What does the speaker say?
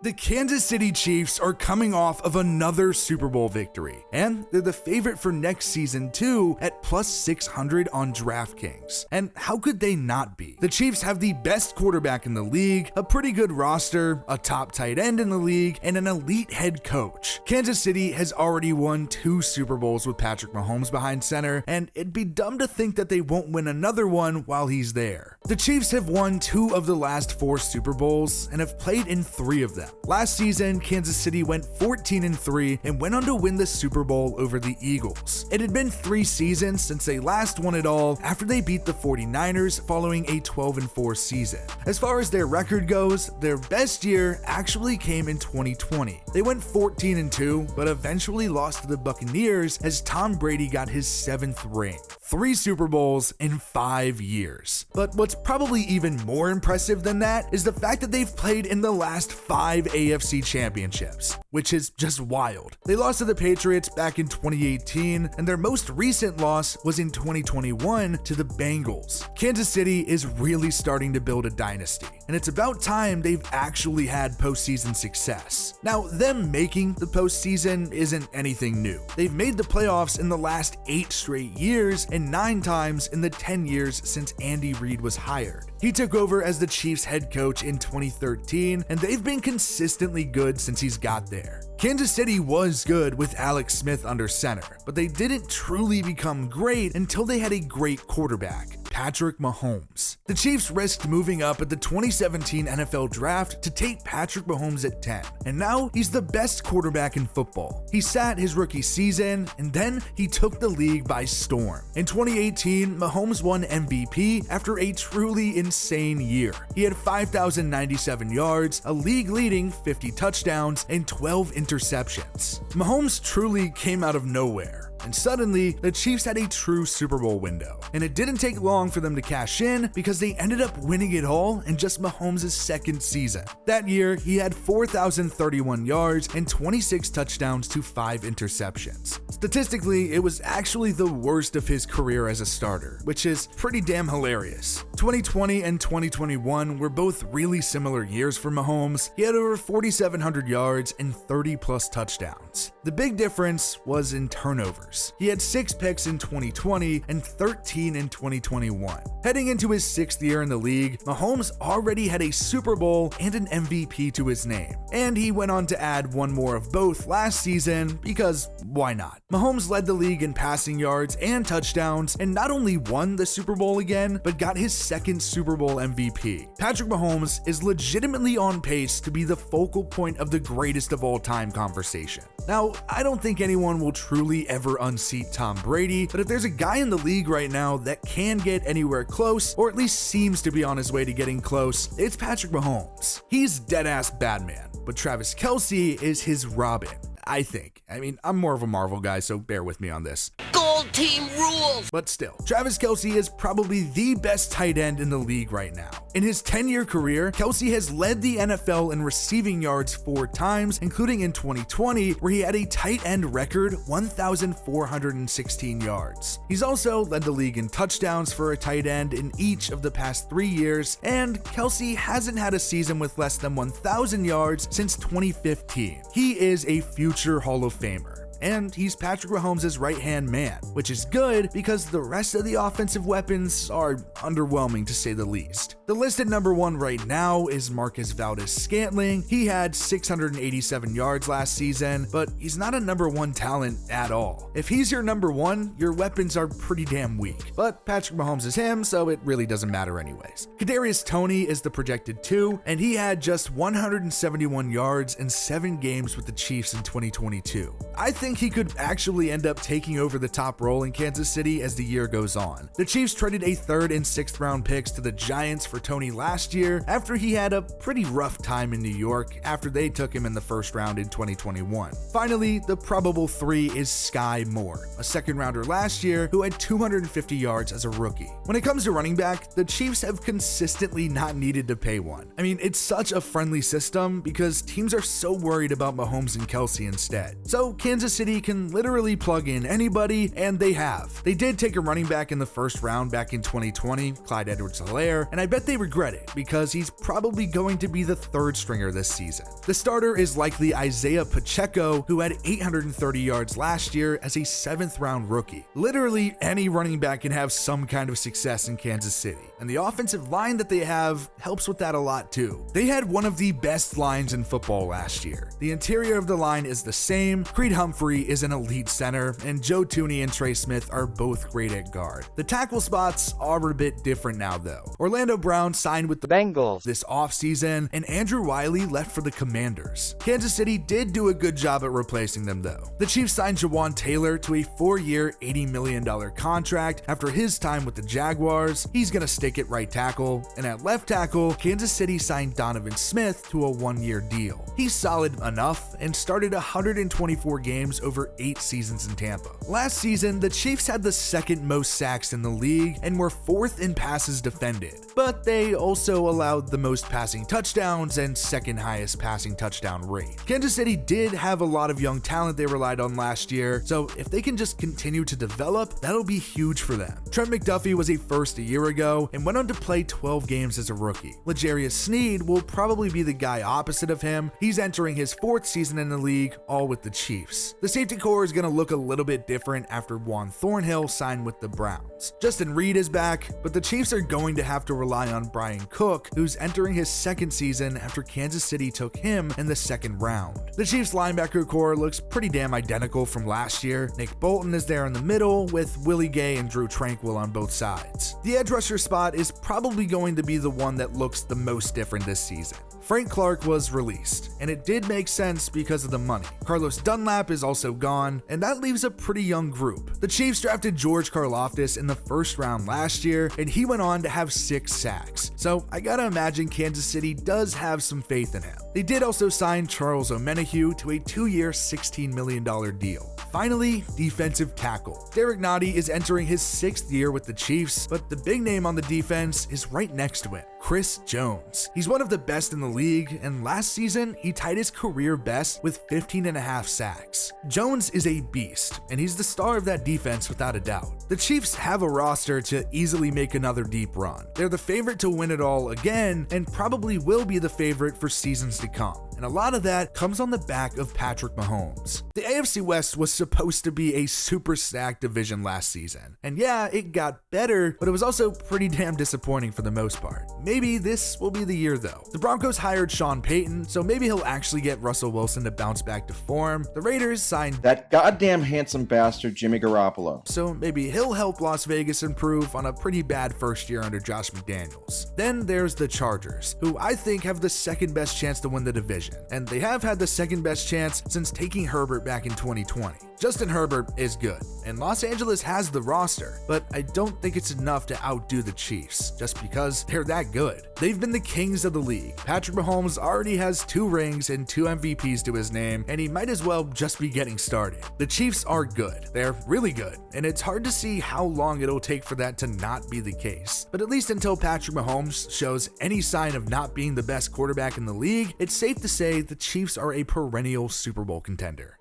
The Kansas City Chiefs are coming off of another Super Bowl victory, and they're the favorite for next season too at plus 600 on DraftKings. And how could they not be? The Chiefs have the best quarterback in the league, a pretty good roster, a top tight end in the league, and an elite head coach. Kansas City has already won 2 Super Bowls with Patrick Mahomes behind center, and it'd be dumb to think that they won't win another one while he's there. The Chiefs have won 2 of the last 4 Super Bowls and have played in 3 of them. Last season, Kansas City went 14-3 and went on to win the Super Bowl over the Eagles. It had been 3 seasons since they last won it all after they beat the 49ers following a 12-4 season. As far as their record goes, their best year actually came in 2020. They went 14-2, but eventually lost to the Buccaneers as Tom Brady got his 7th ring. 3 Super Bowls in 5 years. But what's probably even more impressive than that is the fact that they've played in the last 5 AFC championships, which is just wild. They lost to the Patriots back in 2018, and their most recent loss was in 2021 to the Bengals. Kansas City is really starting to build a dynasty, and it's about time they've actually had postseason success. Now, them making the postseason isn't anything new. They've made the playoffs in the last 8 straight years and 9 times in the 10 years since Andy Reid was hired. He took over as the Chiefs head coach in 2013, and they've been consistently good since he's got there. Kansas City was good with Alex Smith under center, but they didn't truly become great until they had a great quarterback, Patrick Mahomes. The Chiefs risked moving up at the 2017 NFL Draft to take Patrick Mahomes at 10, and now he's the best quarterback in football. He sat his rookie season, and then he took the league by storm. In 2018, Mahomes won MVP after a truly insane year. He had 5,097 yards, a league-leading 50 touchdowns, and 12 interceptions. Mahomes truly came out of nowhere. And suddenly, the Chiefs had a true Super Bowl window. And it didn't take long for them to cash in because they ended up winning it all in just Mahomes' 2nd season. That year, he had 4,031 yards and 26 touchdowns to 5 interceptions. Statistically, it was actually the worst of his career as a starter, which is pretty damn hilarious. 2020 and 2021 were both really similar years for Mahomes. He had over 4,700 yards and 30+ touchdowns. The big difference was in turnovers. He had 6 picks in 2020 and 13 in 2021. Heading into his 6th year in the league, Mahomes already had a Super Bowl and an MVP to his name. And he went on to add one more of both last season because why not? Mahomes led the league in passing yards and touchdowns and not only won the Super Bowl again, but got his 2nd Super Bowl MVP. Patrick Mahomes is legitimately on pace to be the focal point of the greatest of all time conversation. Now, I don't think anyone will truly ever unseat Tom Brady, but if there's a guy in the league right now that can get anywhere close, or at least seems to be on his way to getting close, it's Patrick Mahomes. He's dead-ass Batman, but Travis Kelce is his Robin, I think. I mean, I'm more of a Marvel guy, so bear with me on this. Gold team rules! But still, Travis Kelce is probably the best tight end in the league right now. In his 10-year career, Kelce has led the NFL in receiving yards 4 times, including in 2020, where he had a tight end record 1,416 yards. He's also led the league in touchdowns for a tight end in each of the past 3 years, and Kelce hasn't had a season with less than 1,000 yards since 2015. He is a future Hall of Famer. And he's Patrick Mahomes' right-hand man, which is good because the rest of the offensive weapons are underwhelming to say the least. The list at number 1 right now is Marcus Valdes-Scantling. He had 687 yards last season, but he's not a number 1 talent at all. If he's your number 1, your weapons are pretty damn weak. But Patrick Mahomes is him, so it really doesn't matter anyways. Kadarius Toney is the projected 2, and he had just 171 yards in 7 games with the Chiefs in 2022. I think he could actually end up taking over the top role in Kansas City as the year goes on. The Chiefs traded a 3rd and 6th round picks to the Giants for Toney last year after he had a pretty rough time in New York after they took him in the 1st round in 2021. Finally, the probable 3 is Sky Moore, a 2nd rounder last year who had 250 yards as a rookie. When it comes to running back, the Chiefs have consistently not needed to pay one. I mean, it's such a friendly system because teams are so worried about Mahomes and Kelce instead. So Kansas City can literally plug in anybody, and they have. They did take a running back in the first round back in 2020, Clyde Edwards-Helaire, and I bet they regret it because he's probably going to be the third stringer this season. The starter is likely Isaiah Pacheco, who had 830 yards last year as a 7th round rookie. Literally any running back can have some kind of success in Kansas City, and the offensive line that they have helps with that a lot too. They had one of the best lines in football last year. The interior of the line is the same, Creed Humphrey is an elite center, and Joe Thuney and Trey Smith are both great at guard. The tackle spots are a bit different now though. Orlando Brown signed with the Bengals this offseason, and Andrew Wiley left for the Commanders. Kansas City did do a good job at replacing them though. The Chiefs signed Jawan Taylor to a 4-year, $80 million contract after his time with the Jaguars. He's gonna stick at right tackle, and at left tackle, Kansas City signed Donovan Smith to a 1-year deal. He's solid enough and started 124 games over 8 seasons in Tampa. Last season, the Chiefs had the second most sacks in the league and were 4th in passes defended, but they also allowed the most passing touchdowns and second highest passing touchdown rate. Kansas City did have a lot of young talent they relied on last year, so if they can just continue to develop, that'll be huge for them. Trent McDuffie was a first a year ago and went on to play 12 games as a rookie. L'Jarius Sneed will probably be the guy opposite of him. He's entering his 4th season in the league, all with the Chiefs. The safety core is going to look a little bit different after Juan Thornhill signed with the Browns. Justin Reed is back, but the Chiefs are going to have to rely on Brian Cook, who's entering his 2nd season after Kansas City took him in the 2nd round. The Chiefs linebacker core looks pretty damn identical from last year. Nick Bolton is there in the middle with Willie Gay and Drew Tranquill on both sides. The edge rusher spot is probably going to be the one that looks the most different this season. Frank Clark was released, and it did make sense because of the money. Carlos Dunlap is also gone, and that leaves a pretty young group. The Chiefs drafted George Karlaftis in the 1st round last year, and he went on to have 6 sacks. So I gotta imagine Kansas City does have some faith in him. They did also sign Charles Omenihu to a 2-year, $16 million deal. Finally, defensive tackle. Derek Nottie is entering his 6th year with the Chiefs, but the big name on the defense is right next to him, Chris Jones. He's one of the best in the league, and last season, he tied his career best with 15.5 sacks. Jones is a beast, and he's the star of that defense without a doubt. The Chiefs have a roster to easily make another deep run. They're the favorite to win it all again, and probably will be the favorite for seasons to come. And a lot of that comes on the back of Patrick Mahomes. The AFC West was supposed to be a super stacked division last season. And yeah, it got better, but it was also pretty damn disappointing for the most part. Maybe this will be the year though. The Broncos hired Sean Payton, so maybe he'll actually get Russell Wilson to bounce back to form. The Raiders signed that goddamn handsome bastard Jimmy Garoppolo, so maybe he'll help Las Vegas improve on a pretty bad first year under Josh McDaniels. Then there's the Chargers, who I think have the 2nd best chance to win the division, and they have had the 2nd best chance since taking Herbert back in 2020. Justin Herbert is good, and Los Angeles has the roster, but I don't think it's enough to outdo the Chiefs, just because they're that good. They've been the kings of the league. Patrick Mahomes already has 2 rings and 2 MVPs to his name, and he might as well just be getting started. The Chiefs are good. They're really good, and it's hard to see how long it'll take for that to not be the case. But at least until Patrick Mahomes shows any sign of not being the best quarterback in the league, it's safe to say the Chiefs are a perennial Super Bowl contender.